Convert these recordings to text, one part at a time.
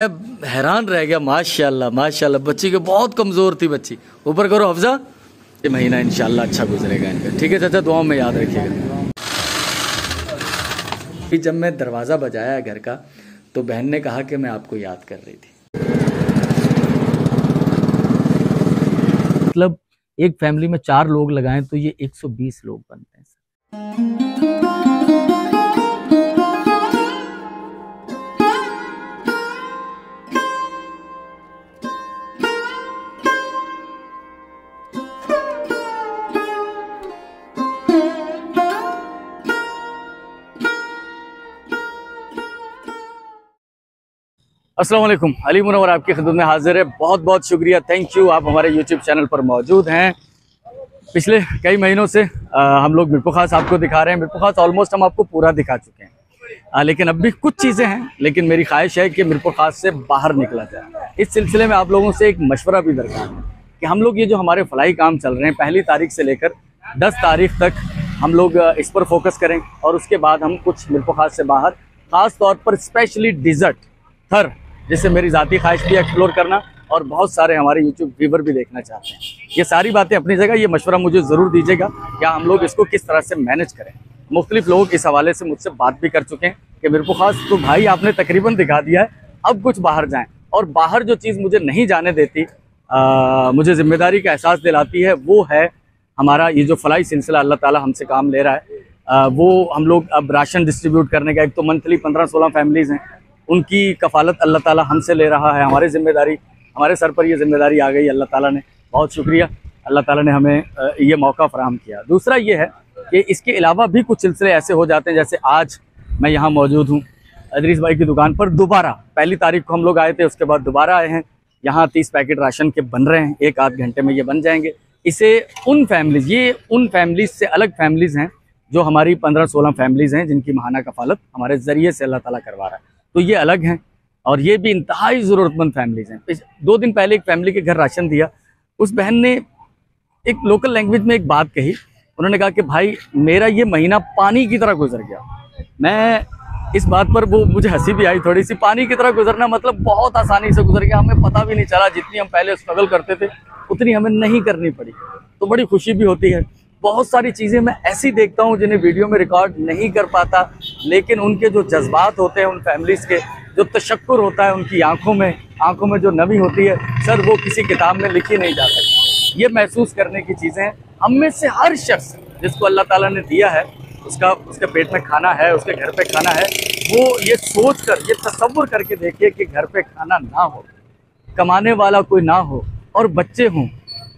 मैं हैरान रह गया। माशाल्लाह माशाल्लाह, बच्ची के बहुत कमज़ोर थी बच्ची। ऊपर करो हफ्जा। ये महीना इंशाल्लाह अच्छा गुजरेगा इनका। ठीक है चाचा, दुआओं में याद रखिएगा। जब मैं दरवाज़ा बजाया घर का तो बहन ने कहा कि मैं आपको याद कर रही थी। मतलब एक फैमिली में 4 लोग लगाएं तो ये 120 लोग बनते हैं। अस्सलाम वालेकुम, अली मुनव्वर आपकी खिदमत में हाजिर है। बहुत बहुत शुक्रिया, थैंक यू, आप हमारे यूट्यूब चैनल पर मौजूद हैं। पिछले कई महीनों से हम लोग मिरपुर खास आपको दिखा रहे हैं। मिरपुर खास ऑलमोस्ट हम आपको पूरा दिखा चुके हैं, लेकिन अब भी कुछ चीज़ें हैं। लेकिन मेरी ख्वाहिश है कि मिरपुर खास से बाहर निकला जाए। इस सिलसिले में आप लोगों से एक मशवरा भी दरकार है कि हम लोग ये जो हमारे फलाई काम चल रहे हैं, 1 तारीख से लेकर 10 तारीख तक हम लोग इस पर फोकस करें। और उसके बाद हम कुछ मिरपुर खास से बाहर, ख़ास तौर पर स्पेशली डिज़र्ट थर, जिससे मेरी ज़ाती ख्वाहिश भी एक्सप्लोर करना और बहुत सारे हमारे यूट्यूब व्यूवर भी देखना चाहते हैं। ये सारी बातें अपनी जगह, ये मशवरा मुझे ज़रूर दीजिएगा क्या हम लोग इसको किस तरह से मैनेज करें। मुख्तलिफ लोग इस हवाले से मुझसे बात भी कर चुके हैं कि मिरपुर खास तो भाई आपने तकरीबन दिखा दिया है, अब कुछ बाहर जाएँ। और बाहर जो चीज़ मुझे नहीं जाने देती, मुझे ज़िम्मेदारी का एहसास दिलाती है, वो है हमारा ये जो फलाई सिलसिला अल्लाह ताला हमसे काम ले रहा है। वो हम लोग अब राशन डिस्ट्रीब्यूट करने का, एक तो मंथली 15-16 फैमिलीज़ हैं, उनकी कफ़ालत अल्लाह ताला हमसे ले रहा है। हमारी ज़िम्मेदारी, हमारे सर पर ये ज़िम्मेदारी आ गई, अल्लाह ताला ने, बहुत शुक्रिया, अल्लाह ताला ने हमें ये मौका फ़राहम किया। दूसरा ये है कि इसके अलावा भी कुछ सिलसिले ऐसे हो जाते हैं, जैसे आज मैं यहाँ मौजूद हूँ इदरीस भाई की दुकान पर। दोबारा 1 तारीख को हम लोग आए थे, उसके बाद दोबारा आए हैं। यहाँ 30 पैकेट राशन के बन रहे हैं, 1 आध घंटे में ये बन जाएंगे। इसे उन फैमिलीज़ से अलग फैमिलीज़ हैं जो हमारी 15-16 फैमिलीज़ हैं जिनकी माहाना कफ़ालत हमारे ज़रिए से अल्लाह ताला करवा रहा है, तो ये अलग हैं। और ये भी इंतहाई ज़रूरतमंद फैमिलीज़ हैं। 2 दिन पहले एक फैमिली के घर राशन दिया, उस बहन ने एक लोकल लैंग्वेज में एक बात कही। उन्होंने कहा कि भाई मेरा ये महीना पानी की तरह गुजर गया। मैं इस बात पर, वो मुझे हंसी भी आई थोड़ी सी। पानी की तरह गुजरना मतलब बहुत आसानी से गुजर गया, हमें पता भी नहीं चला। जितनी हम पहले स्ट्रगल करते थे उतनी हमें नहीं करनी पड़ी, तो बड़ी खुशी भी होती है। बहुत सारी चीज़ें मैं ऐसी देखता हूँ जिन्हें वीडियो में रिकॉर्ड नहीं कर पाता, लेकिन उनके जो जज्बात होते हैं उन फैमिलीज़ के, जो तशक्कुर होता है उनकी आंखों में जो नमी होती है सर, वो किसी किताब में लिखी नहीं जा सकती। ये महसूस करने की चीज़ें हैं। हम में से हर शख्स जिसको अल्लाह ताला ने दिया है, उसके पेट में खाना है, उसके घर पे खाना है, वो ये सोच कर, ये तसव्वुर करके देखिए कि घर पे खाना ना हो, कमाने वाला कोई ना हो और बच्चे हों,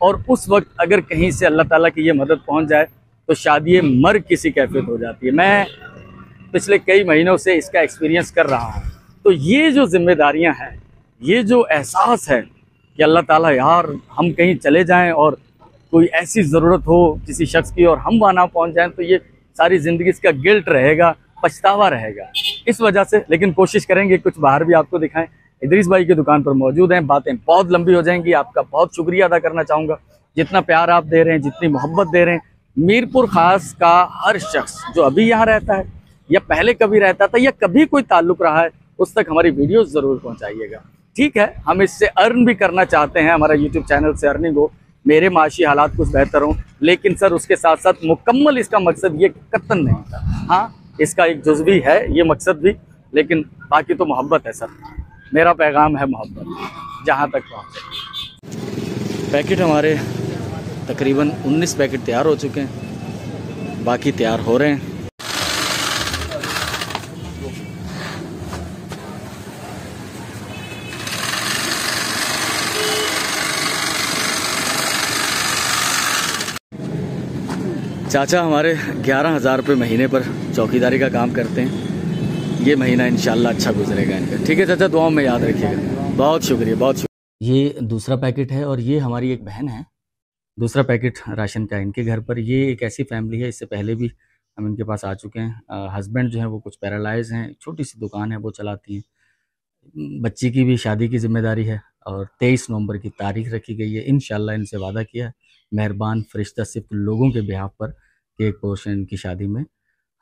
और उस वक्त अगर कहीं से अल्लाह ताला की ये मदद पहुंच जाए तो शादी मर्ग किसी कैफियत हो जाती है। मैं पिछले कई महीनों से इसका एक्सपीरियंस कर रहा हूँ। तो ये जो जिम्मेदारियाँ हैं, ये जो एहसास है कि अल्लाह ताला, यार हम कहीं चले जाएं और कोई ऐसी ज़रूरत हो किसी शख्स की और हम वहाँ ना पहुँच जाएँ, तो ये सारी ज़िंदगी इसका गिल्ट रहेगा, पछतावा रहेगा। इस वजह से लेकिन कोशिश करेंगे कुछ बाहर भी आपको दिखाएं। इदरीस भाई की दुकान पर मौजूद हैं, बातें बहुत लंबी हो जाएंगी। आपका बहुत शुक्रिया अदा करना चाहूँगा, जितना प्यार आप दे रहे हैं, जितनी मोहब्बत दे रहे हैं। मीरपुर खास का हर शख्स जो अभी यहाँ रहता है या पहले कभी रहता था या कभी कोई ताल्लुक़ रहा है, उस तक हमारी वीडियो ज़रूर पहुँचाइएगा। ठीक है, हम इससे अर्न भी करना चाहते हैं, हमारा यूट्यूब चैनल से अर्निंग हो, मेरे माशी हालात कुछ बेहतर हों, लेकिन सर उसके साथ साथ मुकम्मल इसका मकसद ये कतन नहीं था। हाँ, इसका एक जुज़वी है ये मकसद भी, लेकिन बाकी तो मोहब्बत है सर। मेरा पैगाम है मोहब्बत, जहाँ तक पहुँचे। पैकेट हमारे तकरीबन 19 पैकेट तैयार हो चुके हैं, बाकी तैयार हो रहे हैं। चाचा हमारे 11,000 रुपये महीने पर चौकीदारी का काम करते हैं। ये महीना इंशाल्लाह अच्छा गुजरेगा इनका। ठीक है चाचा, दुआओं में याद रखिएगा। बहुत शुक्रिया, बहुत शुक्रिया। ये दूसरा पैकेट है और ये हमारी एक बहन है, दूसरा पैकेट राशन का इनके घर पर। ये एक ऐसी फैमिली है, इससे पहले भी हम इनके पास आ चुके हैं। हस्बैंड जो है वो कुछ पैरालाइज हैं, छोटी सी दुकान है वो चलाती हैं। बच्ची की भी शादी की ज़िम्मेदारी है और 23 नवंबर की तारीख रखी गई है। इंशाल्लाह इनसे वादा किया है मेहरबान फरिश्ता सिर्फ लोगों के बिहाफ पर कि एक पोर्शन इनकी शादी में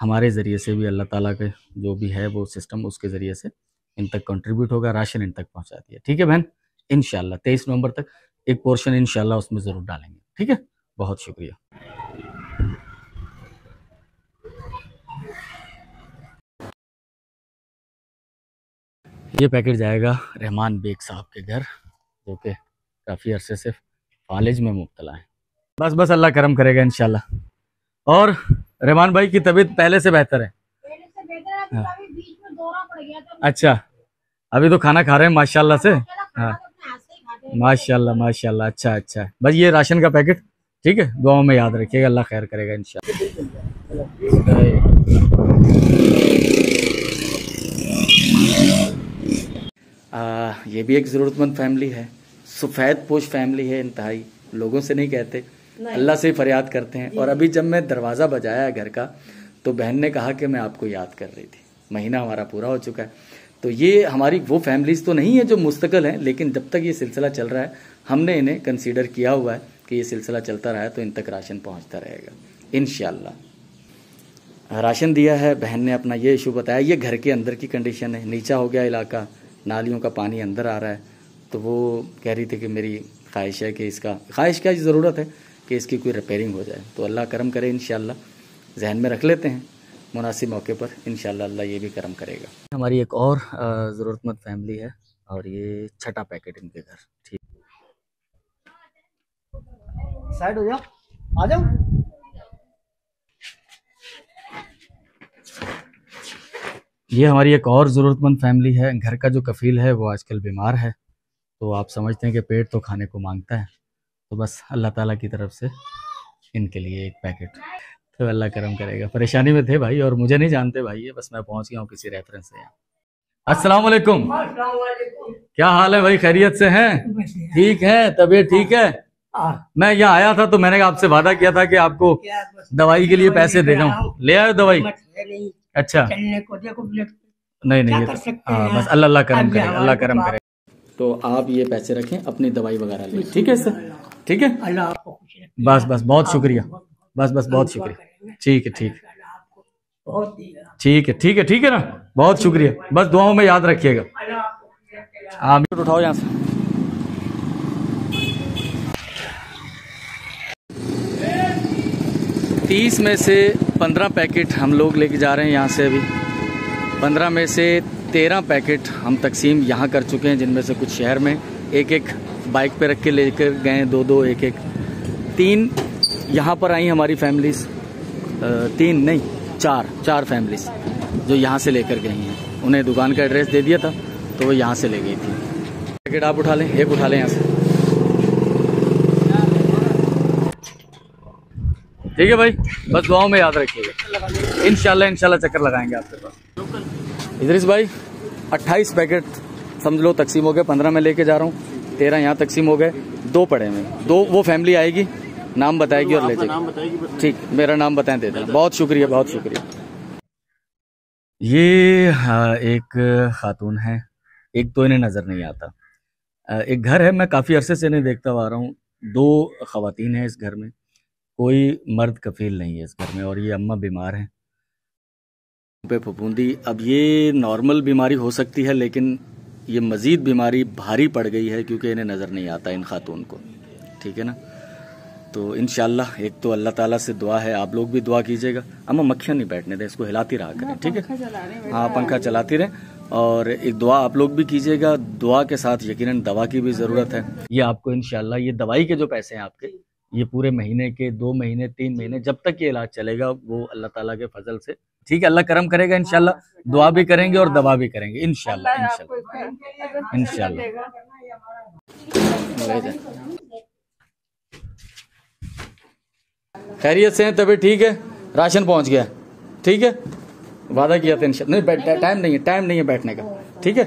हमारे ज़रिए से भी, अल्लाह ताला के जो भी है वो सिस्टम, उसके ज़रिए से इन तक कंट्रीब्यूट होगा, राशन इन तक पहुंचा दिया। ठीक है बहन, इंशाल्लाह 23 नवंबर तक एक पोर्शन इंशाल्लाह उसमें ज़रूर डालेंगे। ठीक है, बहुत शुक्रिया। ये पैकेट जाएगा रहमान बेग साहब के घर, जो कि काफ़ी अरसे से फालिज में मुब्तला है। बस बस अल्लाह करम करेगा इंशाल्लाह। और रहमान भाई की तबीयत पहले से बेहतर है? हाँ। अच्छा, अभी तो खाना खा रहे हैं माशाल्लाह से। हाँ, माशाल्लाह माशाल्लाह, अच्छा अच्छा। बस ये राशन का पैकेट, ठीक है, दुआओं में याद रखिएगा, अल्लाह खैर करेगा इंशाल्लाह। ये भी एक ज़रूरतमंद फैमिली है, सफ़ेद पोश फैमिली है, इंतहाई लोगों से नहीं कहते, अल्लाह से फरियाद करते हैं। और अभी जब मैं दरवाज़ा बजाया घर का तो बहन ने कहा कि मैं आपको याद कर रही थी। महीना हमारा पूरा हो चुका है। तो ये हमारी वो फैमिलीज़ तो नहीं है जो मुस्तकिल हैं, लेकिन जब तक ये सिलसिला चल रहा है हमने इन्हें कंसीडर किया हुआ है कि ये सिलसिला चलता रहा है तो इन तक राशन पहुँचता रहेगा इंशाल्लाह। राशन दिया है, बहन ने अपना ये इशू बताया। ये घर के अंदर की कंडीशन है, नीचा हो गया इलाका, नालियों का पानी अंदर आ रहा है। तो वो कह रही थी कि मेरी ख्वाहिश है कि इसका, ख्वाहिश क्या ज़रूरत है कि इसकी कोई रिपेयरिंग हो जाए। तो अल्लाह करम करे इंशाल्लाह, जहन में रख लेते हैं, मुनासिब मौके पर इंशाल्लाह अल्लाह ये भी करम करेगा। हमारी एक और ज़रूरतमंद फैमिली है और ये छठा पैकेट इनके घर। ठीक, साइड हो जाओ, आ जाओ। ये हमारी एक और ज़रूरतमंद फैमिली है। घर का जो कफ़ील है वो आजकल बीमार है, तो आप समझते हैं कि पेट तो खाने को मांगता है। तो बस अल्लाह ताला की तरफ से इनके लिए एक पैकेट, तो अल्लाह करम करेगा। परेशानी में थे भाई और मुझे नहीं जानते भाई, ये बस मैं पहुंच गया हूँ किसी रेफरेंस से यहाँ। अस्सलाम वालेकुम, क्या हाल है भाई, खैरियत से हैं? ठीक है, तबीयत ठीक है? मैं यहाँ आया था तो मैंने आपसे वादा किया था कि आपको दवाई के लिए पैसे दे जाऊँ, ले आए दवाई? अच्छा, नहीं नहीं, हाँ बस अल्लाह अल्लाह करम करेगा, अल्लाह करम करेगा। तो आप ये पैसे रखें, अपनी दवाई वगैरह लें, ठीक है सर? ठीक है, बस बस बहुत शुक्रिया, बस बस बहुत शुक्रिया। ठीक है ठीक है, ठीक है ठीक है, ठीक है ना, बहुत शुक्रिया, बस दुआओं में याद रखिएगा। आमीन। उठाओ यहाँ से। तीस में से 15 पैकेट हम लोग लेके जा रहे हैं यहाँ से। अभी 15 में से 13 पैकेट हम तकसीम यहाँ कर चुके हैं, जिनमें से कुछ शहर में एक एक बाइक पे रख के लेकर गए, दो दो एक एक, 3 यहाँ पर आई हमारी फैमिलीज़, 3 नहीं 4 फैमिलीज़ जो यहाँ से लेकर गई हैं। उन्हें दुकान का एड्रेस दे दिया था तो वो यहाँ से ले गई थी। पैकेट आप उठा लें, एक उठा लें यहाँ से, ठीक है भाई, बस दुआओं में याद रखिएगा, इंशाल्लाह इंशाल्लाह चक्कर लगाएंगे आपके पास। इदरीस भाई 28 पैकेट समझ लो तकसीम हो गए, 15 में लेके जा रहा हूँ, 13 यहाँ तकसीम हो गए, 2 पड़े हैं, 2 वो फैमिली आएगी, नाम बताएगी और ले जाएगी। ठीक, मेरा नाम बताएं, दे देना, बहुत शुक्रिया बहुत शुक्रिया। ये एक खातून है, एक तो इन्हें नज़र नहीं आता। एक घर है, मैं काफ़ी अरसे से इन्हें देखता हुआ आ रहा हूँ, 2 ख़वातीन हैं इस घर में, कोई मर्द कफील नहीं है इस घर में, और ये अम्मा बीमार हैं पे फफूंदी। अब ये नॉर्मल बीमारी हो सकती है, लेकिन ये मज़ीद बीमारी भारी पड़ गई है क्योंकि इन्हें नज़र नहीं आता इन खातून को, ठीक है ना। तो इंशाल्लाह एक तो अल्लाह ताला से दुआ है, आप लोग भी दुआ कीजिएगा। अम्मा मक्खियाँ नहीं बैठने दें, इसको हिलाती रहा करें, ठीक है? हाँ, पंखा चलाती रहें, और एक दुआ आप लोग भी कीजिएगा। दुआ के साथ यकीनन दवा की भी ज़रूरत है। ये आपको इंशाल्लाह, ये दवाई के जो पैसे हैं आपके, ये पूरे महीने के, 2 महीने 3 महीने जब तक ये इलाज चलेगा, वो अल्लाह ताला के फजल से, ठीक है, अल्लाह करम करेगा इंशाल्लाह। दुआ भी करेंगे और दवा भी करेंगे इंशाल्लाह इंशाल्लाह इंशाल्लाह। खैरियत से हैं, तबीयत ठीक है, राशन पहुंच गया, ठीक है, वादा किया था इंशाल्लाह। नहीं, टाइम नहीं है बैठने का, ठीक है।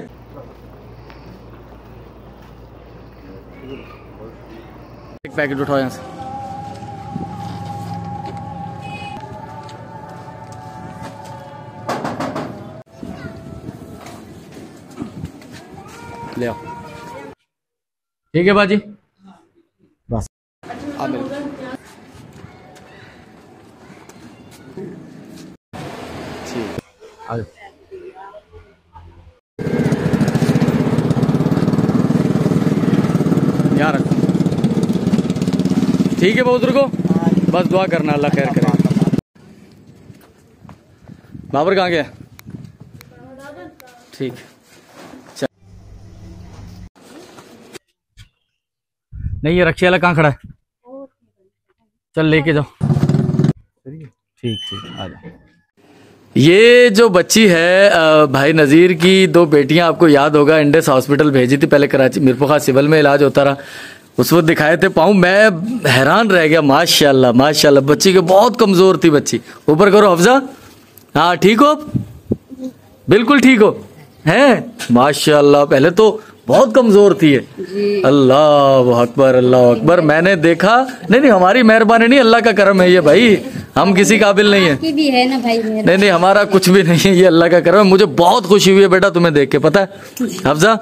एक पैकेट उठाओ यहाँ से, ले आओ, ठीक है बाजी, बस आ मेरे ठीक, आ जाओ। ठीक है बुजुर्गो, बस दुआ करना अल्लाह खैर करे। बाबर कहाँ गया? ठीक, चल। नहीं ये रक्षे वाला कहाँ खड़ा है? चल लेके जाओ। ठीक ठीक, आ जाओ। ये जो बच्ची है भाई नज़ीर की 2 बेटियां, आपको याद होगा इंडेस हॉस्पिटल भेजी थी पहले, कराची मीरपुर सिविल में इलाज होता रहा, उस वक्त दिखाए थे पाँव, मैं हैरान रह गया। माशाल्लाह माशाल्लाह, बच्ची के बहुत कमज़ोर थी बच्ची। ऊपर करो हफ्जा, हाँ ठीक हो? बिल्कुल ठीक हो हैं? माशाल्लाह, पहले तो बहुत कमजोर थी ये। अल्लाह अकबर अल्लाह अकबर, मैंने देखा। नहीं हमारी मेहरबानी नहीं, अल्लाह का करम है ये भाई, हम किसी काबिल नहीं है। भी है ना भाई, नहीं हमारा कुछ भी नहीं है, ये अल्लाह का करम है। मुझे बहुत खुशी हुई है बेटा तुम्हें देख के, पता है हफ्जा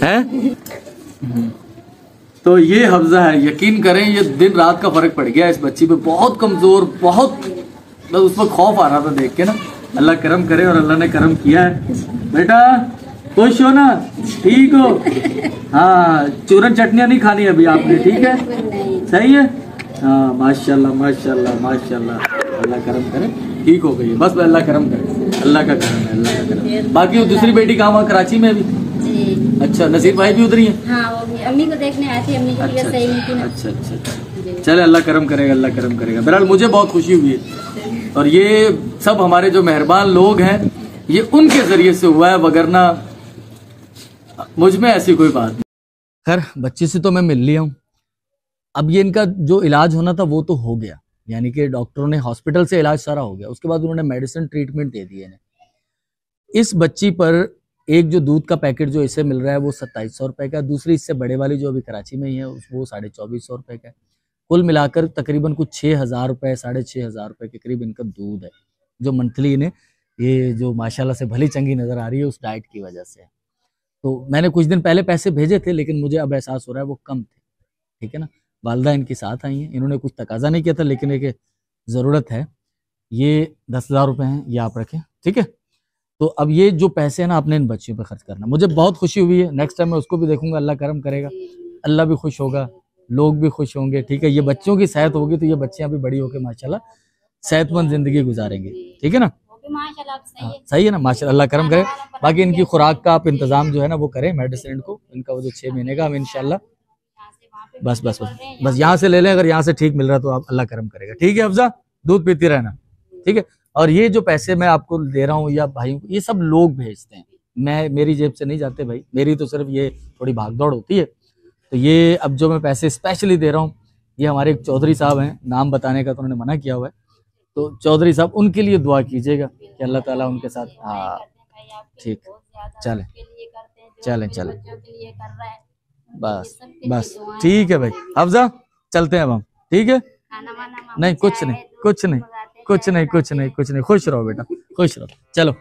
है? तो ये हफ्जा है, यकीन करें ये दिन रात का फर्क पड़ गया इस बच्ची पे, बहुत कमजोर, बहुत बस उस पर खौफ आ रहा था देख के ना। अल्लाह करम करे, और अल्लाह ने करम किया है। बेटा खुश हो ना? ठीक हो? हाँ, चूरन चटनियाँ नहीं खानी अभी आपने, ठीक है? सही है? हाँ माशाल्लाह माशाल्लाह माशाल्लाह, अल्लाह करम करे, ठीक हो गई है। बस अल्लाह करम करे, अल्लाह का करम है, अल्लाह का करम। बाकी वो दूसरी बेटी कहाँ? वहाँ कराची में अभी? अच्छा, नसीर भाई भी उधर ही है? हाँ, वो भी अम्मी को देखने आई थी, अम्मी की तबीयत सही नहीं थी ना। अच्छा अच्छा अच्छा, चले अल्लाह करम करेगा, अल्लाह करम करेगा। बहरहाल मुझे बहुत खुशी हुई है, और ये सब हमारे जो मेहरबान लोग हैं ये उनके जरिए से हुआ है, वगरना मुझ में ऐसी कोई बात नहीं। खैर बच्ची से तो मैं मिल लिया हूँ, अब ये इनका जो इलाज होना था वो तो हो गया, यानी कि डॉक्टरों ने हॉस्पिटल से इलाज सारा हो गया, उसके बाद उन्होंने मेडिसिन ट्रीटमेंट दे दी है। इस बच्ची पर एक जो दूध का पैकेट जो इसे मिल रहा है वो 2700 रुपए का, दूसरी इससे बड़े वाली जो अभी कराची में ही है वो 2450 रुपए का है। कुल मिलाकर तकरीबन कुछ 6000 रुपए 6500 रुपए के करीब इनका दूध है, जो मंथली इन्हें ये जो माशाल्लाह से भली चंगी नज़र आ रही है उस डाइट की वजह से। तो मैंने कुछ दिन पहले पैसे भेजे थे, लेकिन मुझे अब एहसास हो रहा है वो कम थे, ठीक है ना। वालदा इनके साथ आई हैं, इन्होंने कुछ तकाजा नहीं किया था, लेकिन एक ज़रूरत है। ये 10,000 रुपये हैं, ये आप रखें, ठीक है। तो अब ये जो पैसे हैं ना आपने इन बच्चियों पे खर्च करना। मुझे बहुत खुशी हुई है, नेक्स्ट टाइम मैं उसको भी देखूंगा, अल्लाह करम करेगा, अल्लाह भी खुश होगा, लोग भी खुश होंगे, ठीक है। ये बच्चों की सेहत होगी तो ये बच्चियां भी बड़ी होकर माशाल्लाह सेहतमंद जिंदगी गुजारेंगे, ठीक है ना। सही है ना, माशाल्लाह, अल्लाह करम करे। बाकी इनकी खुराक का आप इंतजाम जो है ना वो करें, मेडिसिन को इनका वो जो 6 महीने का, हम इंशाल्लाह बस बस बस बस यहाँ से ले लें, अगर यहाँ से ठीक मिल रहा है तो आप अल्लाह करम करेगा, ठीक है। अफजा दूध पीती रहना, ठीक है। और ये जो पैसे मैं आपको दे रहा हूँ या भाई ये सब लोग भेजते हैं, मैं मेरी जेब से नहीं जाते भाई, मेरी तो सिर्फ ये थोड़ी भागदौड़ होती है। तो ये अब जो मैं पैसे स्पेशली दे रहा हूँ, ये हमारे एक चौधरी साहब हैं, नाम बताने का तो उन्होंने मना किया हुआ है, तो चौधरी साहब उनके लिए दुआ कीजिएगा कि अल्लाह ताला उनके साथ। हाँ ठीक, चलें चलें चलें, बस बस ठीक है भाई। अफजा चलते हैं अब हम, ठीक है। नहीं कुछ नहीं कुछ नहीं कुछ नहीं कुछ नहीं कुछ नहीं, खुश रहो बेटा, खुश रहो, चलो।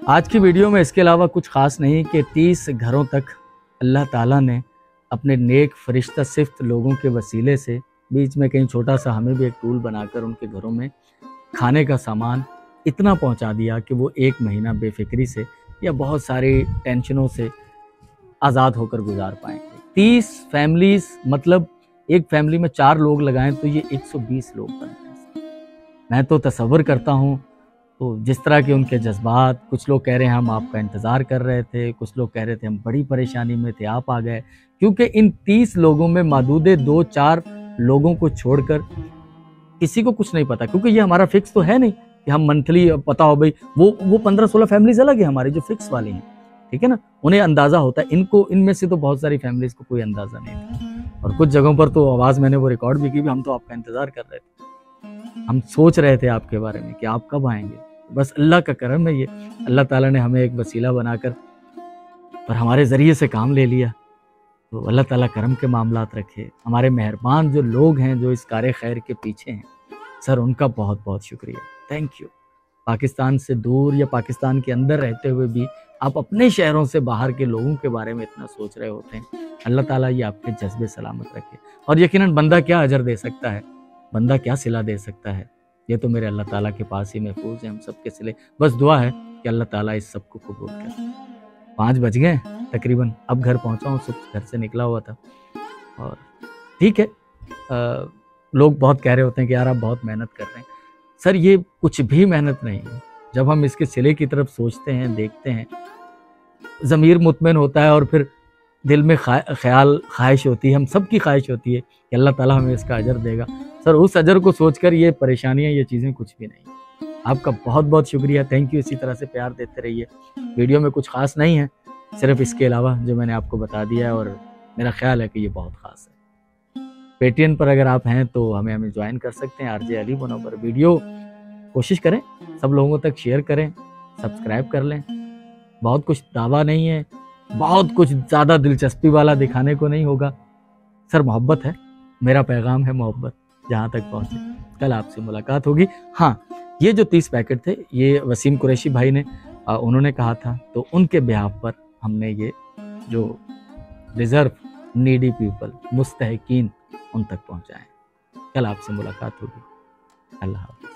आज की वीडियो में इसके अलावा कुछ खास नहीं कि 30 घरों तक अल्लाह ताला ने अपने नेक फरिश्ता सिफ्त लोगों के वसीले से बीच में कहीं छोटा सा हमें भी एक टूल बनाकर उनके घरों में खाने का सामान इतना पहुंचा दिया कि वो 1 महीना बेफिक्री से या बहुत सारी टेंशनों से आज़ाद होकर गुजार पाएंगे। 30 फैमिलीज, मतलब एक फैमिली में 4 लोग लगाएं तो ये 120 लोग बनते हैं। मैं तो तसव्वुर करता हूँ, तो जिस तरह के उनके जज्बात, कुछ लोग कह रहे हैं हम आपका इंतज़ार कर रहे थे, कुछ लोग कह रहे थे हम बड़ी परेशानी में थे, आप आ गए, क्योंकि इन 30 लोगों में मादूदे 2-4 लोगों को छोड़कर किसी को कुछ नहीं पता, क्योंकि ये हमारा फिक्स तो है नहीं कि हम मंथली पता हो भाई। वो 15-16 फैमिलीज अलग है हमारी जो फिक्स वाली हैं, ठीक है ना, उन्हें अंदाज़ा होता है। इनको इनमें से तो बहुत सारी फैमिलीज को कोई अंदाज़ा नहीं था, और कुछ जगहों पर तो आवाज़ मैंने वो रिकॉर्ड भी की, हम तो आपका इंतज़ार कर रहे थे, हम सोच रहे थे आपके बारे में कि आप कब आएंगे। बस अल्लाह का करम है, ये अल्लाह ताला ने हमें एक वसीला बनाकर और हमारे ज़रिए से काम ले लिया। तो अल्लाह ताला करम के मामलात रखे। हमारे मेहरबान जो लोग हैं जो इस कार्य खैर के पीछे हैं, सर उनका बहुत बहुत शुक्रिया, थैंक यू। पाकिस्तान से दूर या पाकिस्तान के अंदर रहते हुए भी आप अपने शहरों से बाहर के लोगों के बारे में इतना सोच रहे होते हैं। अल्लाह ताला ये आपके जज्बे सलामत रखे। और यकीनन बंदा क्या अजर दे सकता है, बंदा क्या सिला दे सकता है, ये तो मेरे अल्लाह ताला के पास ही महफूज है हम सब के सिले। बस दुआ है कि अल्लाह ताला इस सब को कबूल करे। 5 बज गए तकरीबन, अब घर पहुंचा हूँ, सुबह घर से निकला हुआ था। और ठीक है, लोग बहुत कह रहे होते हैं कि यार आप बहुत मेहनत कर रहे हैं। सर ये कुछ भी मेहनत नहीं है। जब हम इसके सिले की तरफ सोचते हैं, देखते हैं, ज़मीर मुतमइन होता है और फिर दिल में ख्वाहिश होती है, हम सब की ख्वाहिश होती है कि अल्लाह ताला हमें इसका अजर देगा। सर उस अजर को सोचकर ये परेशानियां, ये चीज़ें कुछ भी नहीं। आपका बहुत बहुत शुक्रिया, थैंक यू। इसी तरह से प्यार देते रहिए। वीडियो में कुछ ख़ास नहीं है, सिर्फ इसके अलावा जो मैंने आपको बता दिया है, और मेरा ख्याल है कि ये बहुत ख़ास है। पेटीएम पर अगर आप हैं तो हमें ज्वाइन कर सकते हैं, RJ अली मुनव्वर। वीडियो कोशिश करें सब लोगों तक शेयर करें, सब्सक्राइब कर लें। बहुत कुछ दावा नहीं है, बहुत कुछ ज़्यादा दिलचस्पी वाला दिखाने को नहीं होगा। सर मोहब्बत है, मेरा पैगाम है मोहब्बत, जहाँ तक पहुँचे। कल आपसे मुलाकात होगी। हाँ, ये जो 30 पैकेट थे ये वसीम कुरैशी भाई ने उन्होंने कहा था, तो उनके बिहाफ पर हमने ये जो रिजर्व नीडी पीपल, मुस्तहकीन, उन तक पहुँचाएँ। कल आपसे मुलाकात होगी। अल्लाह हाफ़िज़।